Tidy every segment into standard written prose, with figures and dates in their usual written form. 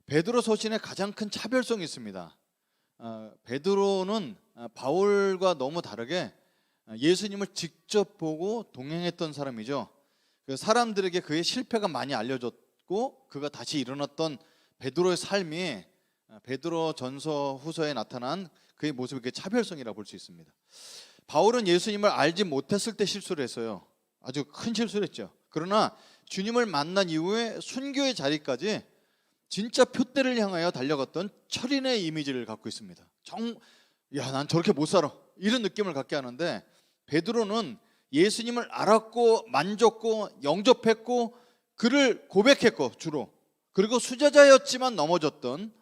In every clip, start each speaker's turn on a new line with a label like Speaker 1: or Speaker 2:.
Speaker 1: 베드로 서신의 가장 큰 차별성이 있습니다. 베드로는 바울과 너무 다르게 예수님을 직접 보고 동행했던 사람이죠. 사람들에게 그의 실패가 많이 알려졌고 그가 다시 일어났던 베드로의 삶이 베드로 전서 후서에 나타난 그의 모습의 차별성이라고 볼 수 있습니다. 바울은 예수님을 알지 못했을 때 실수를 했어요. 아주 큰 실수를 했죠. 그러나 주님을 만난 이후에 순교의 자리까지 진짜 표대를 향하여 달려갔던 철인의 이미지를 갖고 있습니다. 난 저렇게 못 살아, 이런 느낌을 갖게 하는데, 베드로는 예수님을 알았고 만졌고 영접했고 그를 고백했고 주로, 그리고 수제자였지만 넘어졌던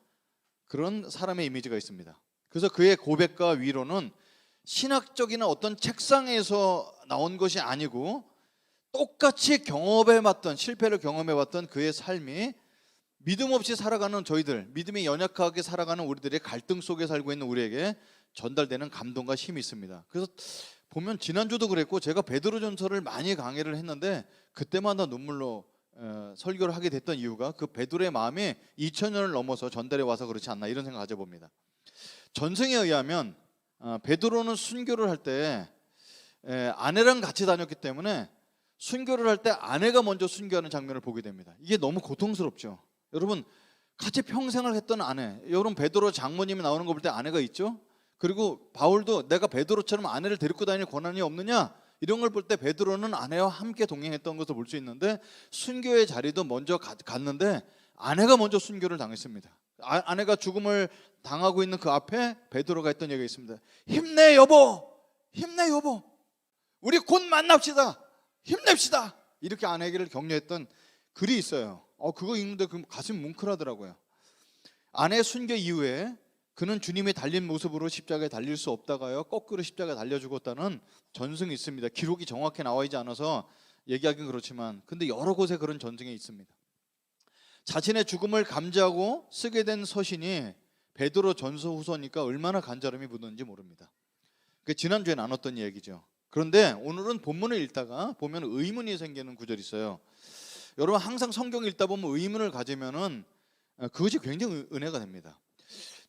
Speaker 1: 그런 사람의 이미지가 있습니다. 그래서 그의 고백과 위로는 신학적이나 어떤 책상에서 나온 것이 아니고 똑같이 경험해봤던, 실패를 경험해봤던 그의 삶이 믿음 없이 살아가는 저희들, 믿음이 연약하게 살아가는 우리들의 갈등 속에 살고 있는 우리에게 전달되는 감동과 힘이 있습니다. 그래서 보면 지난주도 그랬고 제가 베드로전서를 많이 강의를 했는데 그때마다 눈물로 설교를 하게 됐던 이유가 그 베드로의 마음이 2000년을 넘어서 전달해 와서 그렇지 않나, 이런 생각 가져봅니다. 전승에 의하면 베드로는 순교를 할 때 아내랑 같이 다녔기 때문에 순교를 할 때 아내가 먼저 순교하는 장면을 보게 됩니다. 이게 너무 고통스럽죠. 여러분, 같이 평생을 했던 아내, 여러분 베드로 장모님이 나오는 거 볼 때 아내가 있죠. 그리고 바울도 내가 베드로처럼 아내를 데리고 다닐 권한이 없느냐, 이런 걸 볼 때 베드로는 아내와 함께 동행했던 것을 볼 수 있는데, 순교의 자리도 먼저 갔는데 아내가 먼저 순교를 당했습니다. 아내가 죽음을 당하고 있는 그 앞에 베드로가 했던 얘기가 있습니다. 힘내 여보, 힘내 여보, 우리 곧 만납시다, 힘냅시다, 이렇게 아내에게 격려했던 글이 있어요. 그거 읽는데 가슴이 뭉클하더라고요. 아내 순교 이후에 그는 주님이 달린 모습으로 십자가에 달릴 수 없다가요 거꾸로 십자가에 달려 죽었다는 전승이 있습니다. 기록이 정확히 나와 있지 않아서 얘기하긴 그렇지만, 근데 여러 곳에 그런 전승이 있습니다. 자신의 죽음을 감지하고 쓰게 된 서신이 베드로 전서 후서니까 얼마나 간절함이 묻었는지 모릅니다. 지난주에 나눴던 얘기죠. 그런데 오늘은 본문을 읽다가 보면 의문이 생기는 구절이 있어요. 여러분, 항상 성경 읽다 보면 의문을 가지면은 그것이 굉장히 은혜가 됩니다.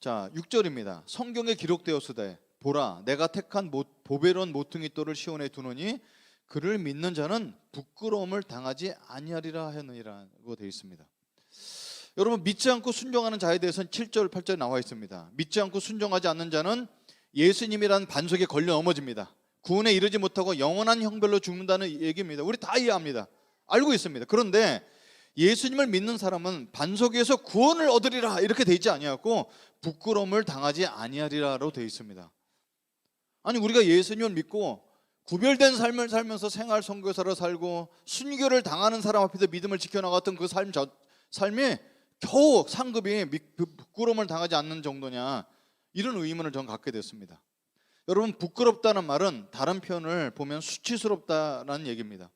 Speaker 1: 자, 6절입니다. 성경에 기록되었으되 보라, 내가 택한 보배로운 모퉁이 돌을 시온에 두노니 그를 믿는 자는 부끄러움을 당하지 아니하리라 하느니라고 되어 있습니다. 여러분, 믿지 않고 순종하는 자에 대해서는 7절 8절에 나와 있습니다. 믿지 않고 순종하지 않는 자는 예수님이란 반석에 걸려 넘어집니다. 구원에 이르지 못하고 영원한 형벌로 죽는다는 얘기입니다. 우리 다 이해합니다. 알고 있습니다. 그런데 예수님을 믿는 사람은 반석에서 구원을 얻으리라 이렇게 되어 있지 아니하고 부끄러움을 당하지 아니하리라로 되어 있습니다. 아니, 우리가 예수님을 믿고 구별된 삶을 살면서 생활 선교사로 살고 순교를 당하는 사람 앞에서 믿음을 지켜나갔던 그 삶이 겨우 상급이 부끄러움을 당하지 않는 정도냐, 이런 의문을 전 갖게 됐습니다. 여러분, 부끄럽다는 말은 다른 표현을 보면 수치스럽다는 얘기입니다.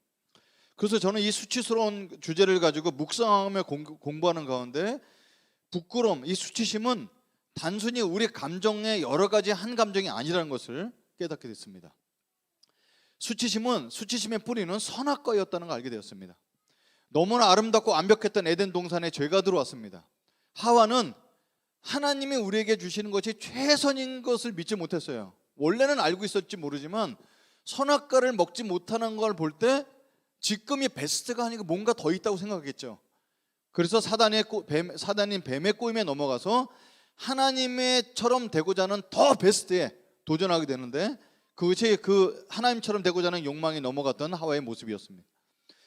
Speaker 1: 그래서 저는 이 수치스러운 주제를 가지고 묵상하며 공부하는 가운데 부끄러움, 이 수치심은 단순히 우리 감정의 여러 가지 한 감정이 아니라는 것을 깨닫게 됐습니다. 수치심의 뿌리는 선악과였다는 걸 알게 되었습니다. 너무나 아름답고 완벽했던 에덴 동산에 죄가 들어왔습니다. 하와는 하나님이 우리에게 주시는 것이 최선인 것을 믿지 못했어요. 원래는 알고 있었지 모르지만 선악과를 먹지 못하는 걸 볼 때 지금이 베스트가 아니고 뭔가 더 있다고 생각했죠. 그래서 사단인 뱀의 꼬임에 넘어가서 하나님처럼 되고자 하는 더 베스트에 도전하게 되는데, 그것이 그 하나님처럼 되고자 하는 욕망이 넘어갔던 하와의 모습이었습니다.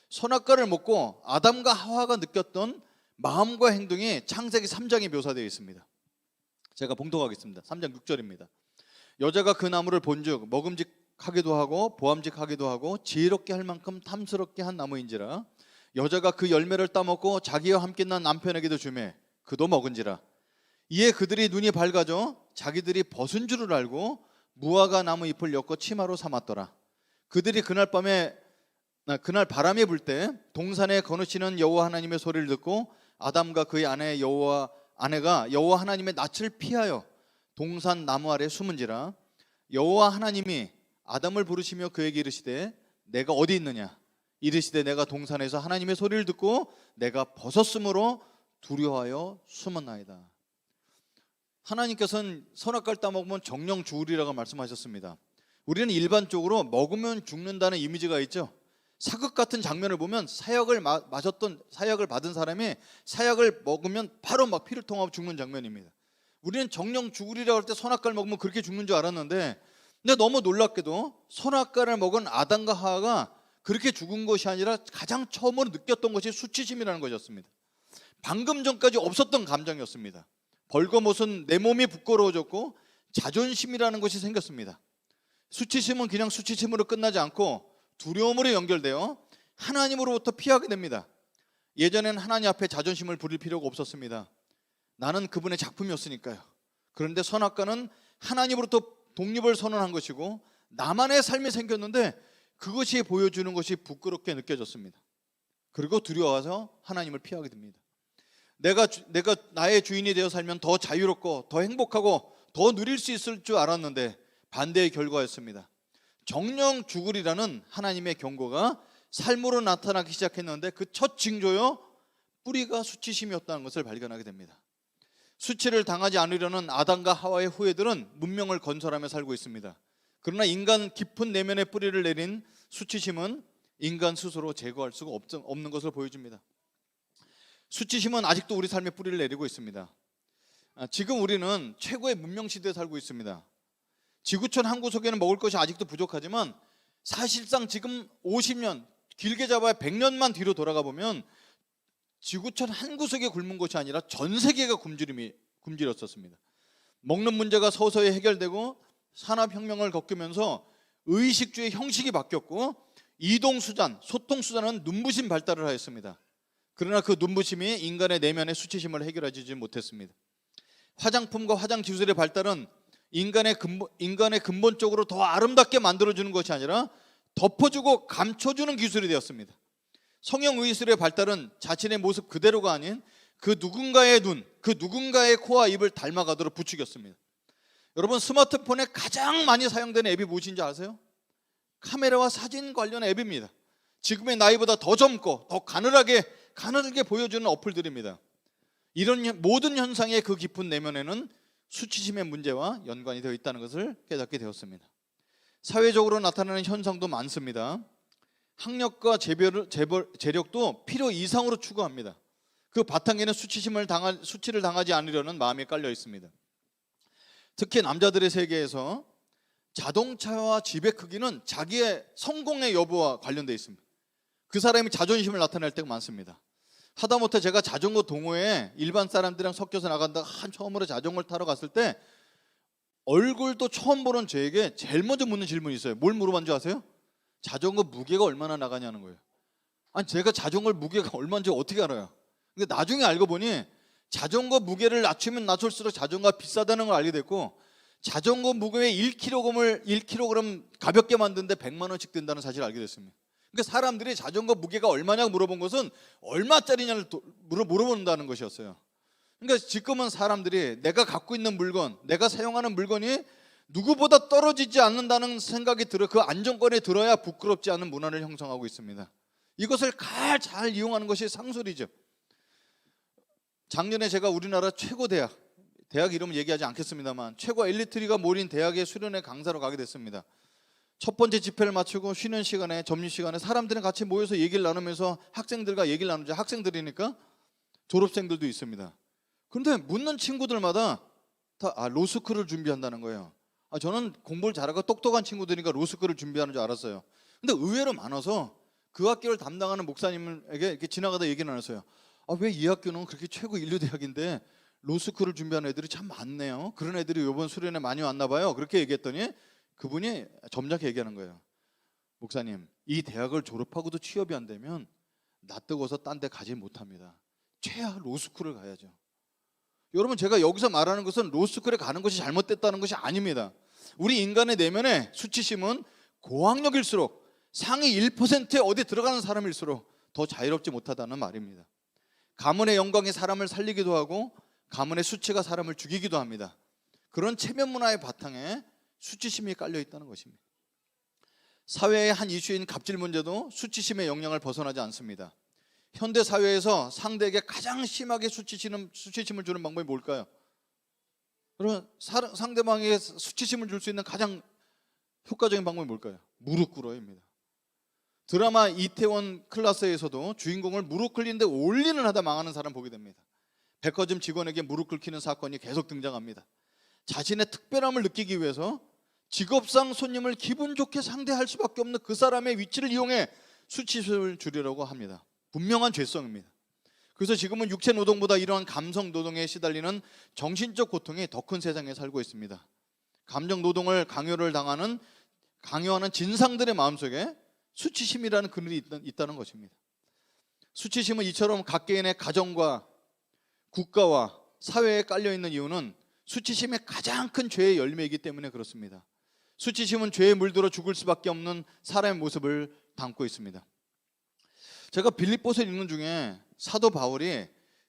Speaker 1: 선악과를 먹고 아담과 하와가 느꼈던 마음과 행동이 창세기 3장에 묘사되어 있습니다. 제가 봉독하겠습니다. 3장 6절입니다. 여자가 그 나무를 본즉 먹음직하기도 하고 보암직하기도 하고 지혜롭게 할 만큼 탐스럽게 한 나무인지라. 여자가 그 열매를 따먹고 자기와 함께 난 남편에게도 주매 그도 먹은지라. 이에 그들이 눈이 밝아져 자기들이 벗은 줄을 알고 무화과 나무 잎을 엮어 치마로 삼았더라. 그들이 그날 바람이 불 때 동산에 거느시는 여호와 하나님의 소리를 듣고 아담과 그의 아내가 여호와 하나님의 낯을 피하여 동산 나무 아래 숨은지라. 여호와 하나님이 아담을 부르시며 그에게 이르시되 내가 어디 있느냐. 이르시되 내가 동산에서 하나님의 소리를 듣고 내가 벗었으므로 두려워하여 숨었나이다. 하나님께서는 선악과를 따먹으면 정령주울이라고 말씀하셨습니다. 우리는 일반적으로 먹으면 죽는다는 이미지가 있죠. 사극 같은 장면을 보면 사약을 받은 사람이 사약을 먹으면 바로 막 피를 통하고 죽는 장면입니다. 우리는 정령주울이라고 할 때 선악과를 먹으면 그렇게 죽는 줄 알았는데, 근데 너무 놀랍게도 선악과를 먹은 아담과 하와가 그렇게 죽은 것이 아니라 가장 처음으로 느꼈던 것이 수치심이라는 것이었습니다. 방금 전까지 없었던 감정이었습니다. 벌거벗은 내 몸이 부끄러워졌고 자존심이라는 것이 생겼습니다. 수치심은 그냥 수치심으로 끝나지 않고 두려움으로 연결되어 하나님으로부터 피하게 됩니다. 예전에는 하나님 앞에 자존심을 부릴 필요가 없었습니다. 나는 그분의 작품이었으니까요. 그런데 선악과는 하나님으로부터 독립을 선언한 것이고 나만의 삶이 생겼는데 그것이 보여주는 것이 부끄럽게 느껴졌습니다. 그리고 두려워서 하나님을 피하게 됩니다. 내가 나의 주인이 되어 살면 더 자유롭고 더 행복하고 더 누릴 수 있을 줄 알았는데 반대의 결과였습니다. 정령 죽으리라는 하나님의 경고가 삶으로 나타나기 시작했는데 그 첫 징조요, 뿌리가 수치심이었다는 것을 발견하게 됩니다. 수치를 당하지 않으려는 아담과 하와의 후예들은 문명을 건설하며 살고 있습니다. 그러나 인간 깊은 내면의 뿌리를 내린 수치심은 인간 스스로 제거할 수가 없는 것을 보여줍니다. 수치심은 아직도 우리 삶에 뿌리를 내리고 있습니다. 지금 우리는 최고의 문명 시대에 살고 있습니다. 지구촌 한 구석에는 먹을 것이 아직도 부족하지만 사실상 지금 50년, 길게 잡아야 100년만 뒤로 돌아가 보면 지구촌 한 구석에 굶은 것이 아니라 전 세계가 굶주렸었습니다. 먹는 문제가 서서히 해결되고 산업혁명을 겪으면서 의식주의 형식이 바뀌었고 이동수단, 소통수단은 눈부신 발달을 하였습니다. 그러나 그 눈부심이 인간의 내면의 수치심을 해결하지 못했습니다. 화장품과 화장기술의 발달은 인간의 근본적으로 더 아름답게 만들어주는 것이 아니라 덮어주고 감춰주는 기술이 되었습니다. 성형의술의 발달은 자신의 모습 그대로가 아닌 그 누군가의 눈, 그 누군가의 코와 입을 닮아가도록 부추겼습니다. 여러분, 스마트폰에 가장 많이 사용되는 앱이 무엇인지 아세요? 카메라와 사진 관련 앱입니다. 지금의 나이보다 더 젊고 더 가늘게 보여주는 어플들입니다. 이런 모든 현상의 그 깊은 내면에는 수치심의 문제와 연관이 되어 있다는 것을 깨닫게 되었습니다. 사회적으로 나타나는 현상도 많습니다. 학력과 재력도 필요 이상으로 추구합니다. 그 바탕에는 수치를 당하지 않으려는 마음이 깔려 있습니다. 특히 남자들의 세계에서 자동차와 집의 크기는 자기의 성공의 여부와 관련되어 있습니다. 그 사람이 자존심을 나타낼 때가 많습니다. 하다못해 제가 자전거 동호회에 일반 사람들이랑 섞여서 나간다가 처음으로 자전거를 타러 갔을 때 얼굴도 처음 보는 저에게 제일 먼저 묻는 질문이 있어요. 뭘 물어봤는 줄 아세요? 자전거 무게가 얼마나 나가냐는 거예요. 아니, 제가 자전거 무게가 얼마인지 어떻게 알아요? 근데 나중에 알고 보니 자전거 무게를 낮추면 낮출수록 자전거가 비싸다는 걸 알게 됐고, 자전거 무게의 1kg 가볍게 만드는데 100만 원씩 든다는 사실을 알게 됐습니다. 그러니까 사람들이 자전거 무게가 얼마냐고 물어본 것은 얼마짜리냐를 물어본다는 것이었어요. 그러니까 지금은 사람들이 내가 갖고 있는 물건, 내가 사용하는 물건이 누구보다 떨어지지 않는다는 생각이 들어 그 안정권에 들어야 부끄럽지 않은 문화를 형성하고 있습니다. 이것을 잘 이용하는 것이 상술이죠. 작년에 제가 우리나라 최고 대학 이름은 얘기하지 않겠습니다만 최고 엘리트리가 모인 대학의 수련회 강사로 가게 됐습니다. 첫 번째 집회를 마치고 쉬는 시간에, 점심시간에 사람들이 같이 모여서 얘기를 나누면서 학생들과 얘기를 나누죠. 학생들이니까 졸업생들도 있습니다. 그런데 묻는 친구들마다 다 로스쿨을 준비한다는 거예요. 저는 공부를 잘하고 똑똑한 친구들이니까 로스쿨을 준비하는 줄 알았어요. 근데 의외로 많아서 그 학교를 담당하는 목사님에게 이렇게 지나가다 얘기 나눴어요. 왜 이 학교는 그렇게 최고 인류 대학인데 로스쿨을 준비하는 애들이 참 많네요. 그런 애들이 이번 수련회 많이 왔나 봐요. 그렇게 얘기했더니 그분이 점잖게 얘기하는 거예요. 목사님, 이 대학을 졸업하고도 취업이 안 되면 낯뜨거워서 딴 데 가지 못합니다. 최하 로스쿨을 가야죠. 여러분, 제가 여기서 말하는 것은 로스쿨에 가는 것이 잘못됐다는 것이 아닙니다. 우리 인간의 내면에 수치심은 고학력일수록 상위 1%에 어디 들어가는 사람일수록 더 자유롭지 못하다는 말입니다. 가문의 영광이 사람을 살리기도 하고 가문의 수치가 사람을 죽이기도 합니다. 그런 체면 문화의 바탕에 수치심이 깔려 있다는 것입니다. 사회의 한 이슈인 갑질 문제도 수치심의 영향을 벗어나지 않습니다. 현대 사회에서 상대에게 가장 심하게 수치심을 주는 방법이 뭘까요? 그러면 상대방에게 수치심을 줄 수 있는 가장 효과적인 방법이 뭘까요? 무릎 꿇어입니다. 드라마 이태원 클라스에서도 주인공을 무릎 꿇리는데 올리는 하다 망하는 사람 보게 됩니다. 백화점 직원에게 무릎 꿇히는 사건이 계속 등장합니다. 자신의 특별함을 느끼기 위해서 직업상 손님을 기분 좋게 상대할 수밖에 없는 그 사람의 위치를 이용해 수치심을 주려고 합니다. 분명한 죄성입니다. 그래서 지금은 육체 노동보다 이러한 감성 노동에 시달리는 정신적 고통이 더 큰 세상에 살고 있습니다. 감정 노동을 강요하는 진상들의 마음속에 수치심이라는 그늘이 있다는 것입니다. 수치심은 이처럼 각개인의 가정과 국가와 사회에 깔려있는 이유는 수치심의 가장 큰 죄의 열매이기 때문에 그렇습니다. 수치심은 죄에 물들어 죽을 수밖에 없는 사람의 모습을 담고 있습니다. 제가 빌립보서 읽는 중에 사도 바울이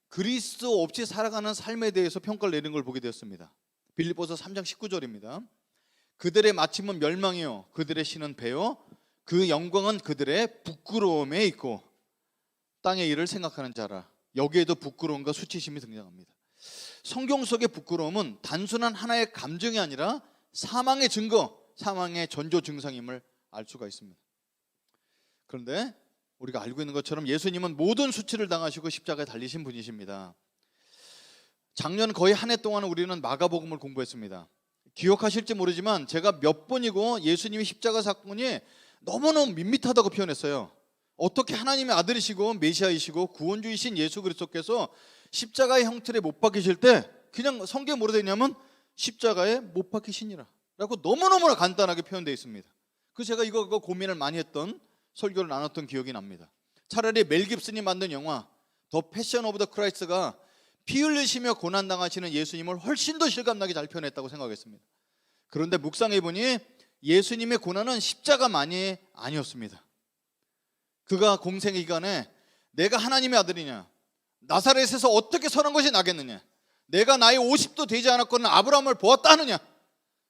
Speaker 1: 그리스도 없이 살아가는 삶에 대해서 평가를 내린 걸 보게 되었습니다. 빌립보서 3장 19절입니다. 그들의 마침은 멸망이요 그들의 신은 배요 그 영광은 그들의 부끄러움에 있고 땅의 일을 생각하는 자라. 여기에도 부끄러움과 수치심이 등장합니다. 성경 속의 부끄러움은 단순한 하나의 감정이 아니라 사망의 증거, 사망의 전조 증상임을 알 수가 있습니다. 그런데 우리가 알고 있는 것처럼 예수님은 모든 수치를 당하시고 십자가에 달리신 분이십니다. 작년 거의 한 해 동안 우리는 마가복음을 공부했습니다. 기억하실지 모르지만 제가 몇 번이고 예수님의 십자가 사건이 너무너무 밋밋하다고 표현했어요. 어떻게 하나님의 아들이시고 메시아이시고 구원주이신 예수 그리스도께서 십자가의 형틀에 못 박히실 때 그냥 성경에 뭐라 되어 있냐면 십자가에 못 박히시니라 라고 너무너무나 간단하게 표현되어 있습니다. 그래서 제가 이거 고민을 많이 했던 설교를 나눴던 기억이 납니다. 차라리 멜 깁슨이 만든 영화 더 패션 오브 더 크라이스트가 피 흘리시며 고난당하시는 예수님을 훨씬 더 실감나게 잘 표현했다고 생각했습니다. 그런데 묵상해보니 예수님의 고난은 십자가만이 아니었습니다. 그가 공생의 기간에 내가 하나님의 아들이냐, 나사렛에서 어떻게 선한 것이 나겠느냐, 내가 나이 50도 되지 않았거든 아브라함을 보았다 하느냐,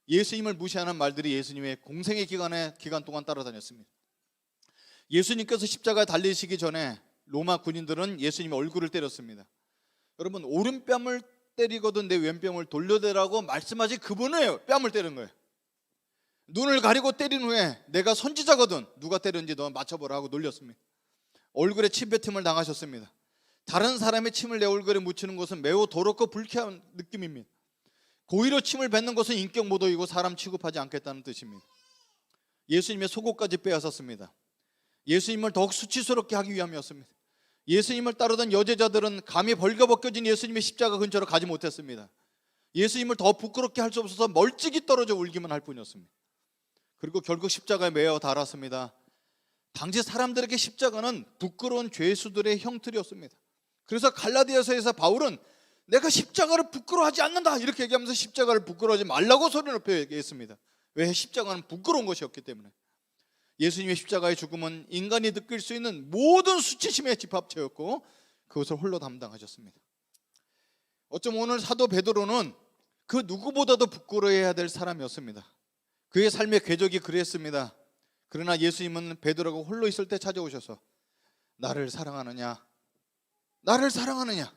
Speaker 1: 예수님을 무시하는 말들이 예수님의 공생의 기간 동안 따라다녔습니다. 예수님께서 십자가에 달리시기 전에 로마 군인들은 예수님의 얼굴을 때렸습니다. 여러분, 오른뺨을 때리거든 내 왼뺨을 돌려대라고 말씀하신 그분의 뺨을 때린 거예요. 눈을 가리고 때린 후에 내가 선지자거든 누가 때렸는지 너 맞춰보라 하고 놀렸습니다. 얼굴에 침뱉음을 당하셨습니다. 다른 사람의 침을 내 얼굴에 묻히는 것은 매우 더럽고 불쾌한 느낌입니다. 고의로 침을 뱉는 것은 인격 모독이고 사람 취급하지 않겠다는 뜻입니다. 예수님의 속옷까지 빼앗았습니다. 예수님을 더욱 수치스럽게 하기 위함이었습니다. 예수님을 따르던 여제자들은 감히 벌거벗겨진 예수님의 십자가 근처로 가지 못했습니다. 예수님을 더 부끄럽게 할 수 없어서 멀찍이 떨어져 울기만 할 뿐이었습니다. 그리고 결국 십자가에 매어 달았습니다. 당시 사람들에게 십자가는 부끄러운 죄수들의 형틀이었습니다. 그래서 갈라디아서에서 바울은 내가 십자가를 부끄러워하지 않는다 이렇게 얘기하면서 십자가를 부끄러워하지 말라고 소리 높여 얘기했습니다. 왜? 십자가는 부끄러운 것이었기 때문에. 예수님의 십자가의 죽음은 인간이 느낄 수 있는 모든 수치심의 집합체였고 그것을 홀로 담당하셨습니다. 어쩌면 오늘 사도 베드로는 그 누구보다도 부끄러워해야 될 사람이었습니다. 그의 삶의 궤적이 그랬습니다. 그러나 예수님은 베드로가 홀로 있을 때 찾아오셔서 나를 사랑하느냐, 나를 사랑하느냐,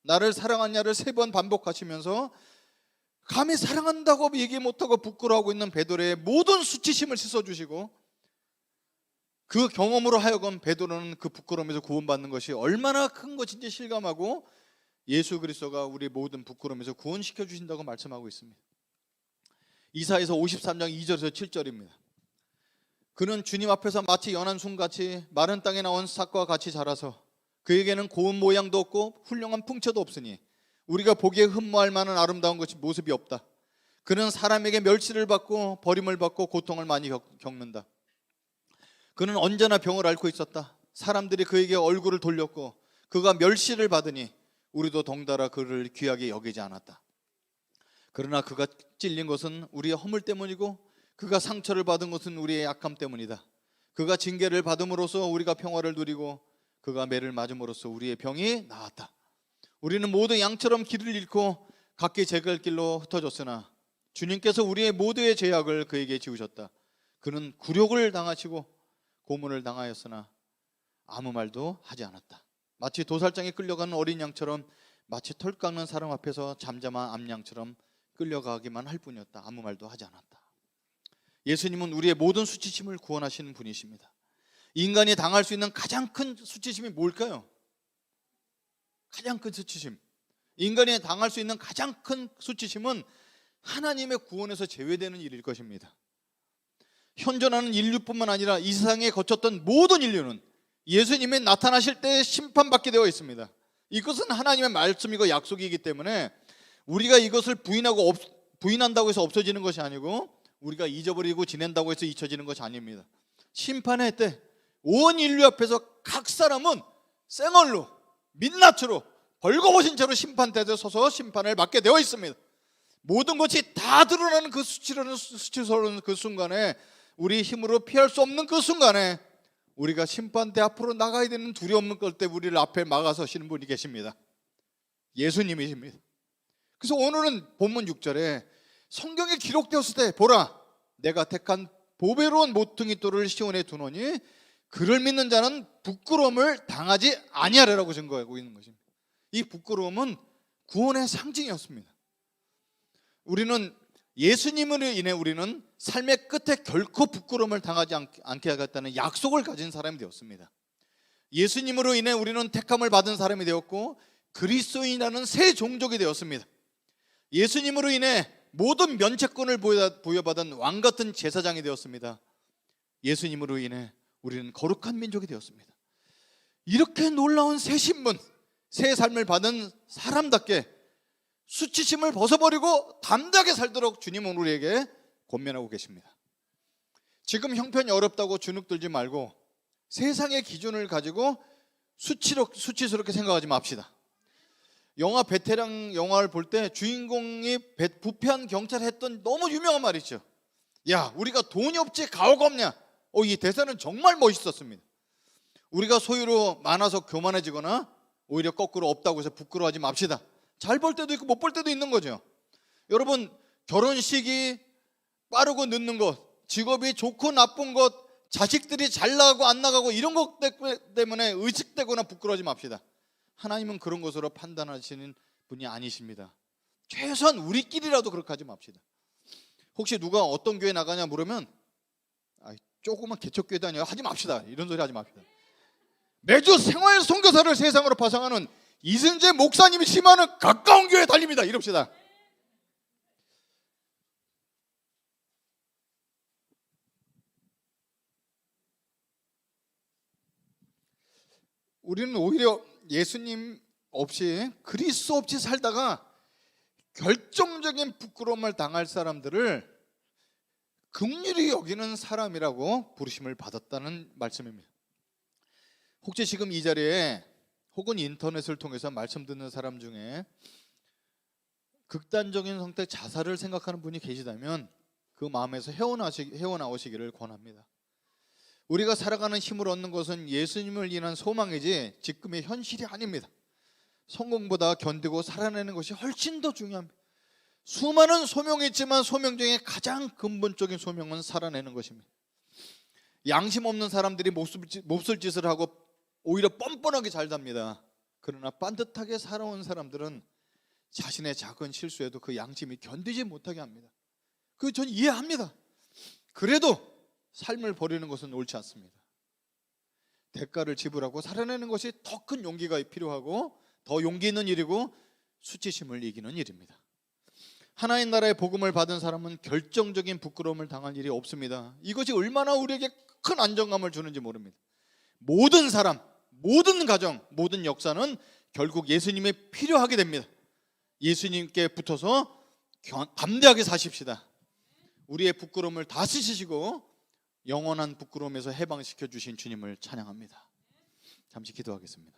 Speaker 1: 나를 사랑하냐를 3번 반복하시면서 감히 사랑한다고 얘기 못하고 부끄러워하고 있는 베드로의 모든 수치심을 씻어주시고 그 경험으로 하여금 베드로는 그 부끄러움에서 구원받는 것이 얼마나 큰 것인지 실감하고 예수 그리스도가 우리 모든 부끄러움에서 구원시켜 주신다고 말씀하고 있습니다. 이사야서 53장 2절에서 7절입니다. 그는 주님 앞에서 마치 연한 순같이 마른 땅에 나온 싹과 같이 자라서 그에게는 고운 모양도 없고 훌륭한 풍채도 없으니 우리가 보기에 흠모할 만한 아름다운 것이 모습이 없다. 그는 사람에게 멸시를 받고 버림을 받고 고통을 많이 겪는다. 그는 언제나 병을 앓고 있었다. 사람들이 그에게 얼굴을 돌렸고 그가 멸시를 받으니 우리도 덩달아 그를 귀하게 여기지 않았다. 그러나 그가 찔린 것은 우리의 허물 때문이고 그가 상처를 받은 것은 우리의 약함 때문이다. 그가 징계를 받음으로써 우리가 평화를 누리고 그가 매를 맞음으로써 우리의 병이 나았다. 우리는 모두 양처럼 길을 잃고 각기 제 갈 길로 흩어졌으나 주님께서 우리의 모두의 죄악을 그에게 지우셨다. 그는 굴욕을 당하시고 고문을 당하였으나 아무 말도 하지 않았다. 마치 도살장에 끌려가는 어린 양처럼, 마치 털 깎는 사람 앞에서 잠잠한 암양처럼 끌려가기만 할 뿐이었다. 아무 말도 하지 않았다. 예수님은 우리의 모든 수치심을 구원하시는 분이십니다. 인간이 당할 수 있는 가장 큰 수치심이 뭘까요? 가장 큰 수치심, 인간이 당할 수 있는 가장 큰 수치심은 하나님의 구원에서 제외되는 일일 것입니다. 현존하는 인류뿐만 아니라 이 세상에 거쳤던 모든 인류는 예수님이 나타나실 때 심판받게 되어 있습니다. 이것은 하나님의 말씀이고 약속이기 때문에 우리가 이것을 부인한다고 해서 없어지는 것이 아니고, 우리가 잊어버리고 지낸다고 해서 잊혀지는 것이 아닙니다. 심판의 때 온 인류 앞에서 각 사람은 생얼로 민낯으로 벌거벗은 채로 심판대에 서서 심판을 받게 되어 있습니다. 모든 것이 다 드러나는 그 수치스러운 그 순간에, 우리 힘으로 피할 수 없는 그 순간에 우리가 심판대 앞으로 나가야 되는 두려움 걸 때 우리를 앞에 막아서시는 분이 계십니다. 예수님이십니다. 그래서 오늘은 본문 6절에 성경에 기록되었을 때 보라, 내가 택한 보배로운 모퉁이 돌을 시온에 두노니 그를 믿는 자는 부끄러움을 당하지 아니하리라고 증거하고 있는 것입니다. 이 부끄러움은 구원의 상징이었습니다. 우리는 예수님으로 인해 우리는 삶의 끝에 결코 부끄러움을 당하지 않게 하겠다는 약속을 가진 사람이 되었습니다. 예수님으로 인해 우리는 택함을 받은 사람이 되었고 그리스도인이라는 새 종족이 되었습니다. 예수님으로 인해 모든 면책권을 부여받은 왕같은 제사장이 되었습니다. 예수님으로 인해 우리는 거룩한 민족이 되었습니다. 이렇게 놀라운 새 신분, 새 삶을 받은 사람답게 수치심을 벗어버리고 담대하게 살도록 주님은 우리에게 권면하고 계십니다. 지금 형편이 어렵다고 주눅들지 말고 세상의 기준을 가지고 수치스럽게 생각하지 맙시다. 영화 베테랑 영화를 볼 때 주인공이 부패한 경찰 했던 너무 유명한 말이 있죠. 야, 우리가 돈이 없지 가오가 없냐. 이 대사는 정말 멋있었습니다. 우리가 소유로 많아서 교만해지거나 오히려 거꾸로 없다고 해서 부끄러워하지 맙시다. 잘 벌 때도 있고 못 벌 때도 있는 거죠. 여러분, 결혼식이 빠르고 늦는 것, 직업이 좋고 나쁜 것, 자식들이 잘 나가고 안 나가고 이런 것 때문에 의식되거나 부끄러워하지 맙시다. 하나님은 그런 것으로 판단하시는 분이 아니십니다. 최소한 우리끼리라도 그렇게 하지 맙시다. 혹시 누가 어떤 교회 나가냐 물으면 조그만 개척교회 다녀 하지 맙시다. 이런 소리 하지 맙시다. 매주 생활 선교사를 세상으로 파송하는 이승재 목사님이 심하는 가까운 교회 달립니다. 이럽시다. 우리는 오히려 예수님 없이 그리스도 없이 살다가 결정적인 부끄러움을 당할 사람들을 긍휼히 여기는 사람이라고 부르심을 받았다는 말씀입니다. 혹시 지금 이 자리에 혹은 인터넷을 통해서 말씀 듣는 사람 중에 극단적인 선택 자살을 생각하는 분이 계시다면 그 마음에서 헤어나오시기를 권합니다. 우리가 살아가는 힘을 얻는 것은 예수님을 인한 소망이지 지금의 현실이 아닙니다. 성공보다 견디고 살아내는 것이 훨씬 더 중요합니다. 수많은 소명이 있지만 소명 중에 가장 근본적인 소명은 살아내는 것입니다. 양심 없는 사람들이 몹쓸 짓을 하고 오히려 뻔뻔하게 잘 삽니다. 그러나 반듯하게 살아온 사람들은 자신의 작은 실수에도 그 양심이 견디지 못하게 합니다. 그거 전 이해합니다. 그래도 삶을 버리는 것은 옳지 않습니다. 대가를 지불하고 살아내는 것이 더 큰 용기가 필요하고 더 용기 있는 일이고 수치심을 이기는 일입니다. 하나의 나라의 복음을 받은 사람은 결정적인 부끄러움을 당할 일이 없습니다. 이것이 얼마나 우리에게 큰 안정감을 주는지 모릅니다. 모든 사람, 모든 가정, 모든 역사는 결국 예수님이 필요하게 됩니다. 예수님께 붙어서 담대하게 사십시다. 우리의 부끄러움을 다 씻으시고 영원한 부끄러움에서 해방시켜 주신 주님을 찬양합니다. 잠시 기도하겠습니다.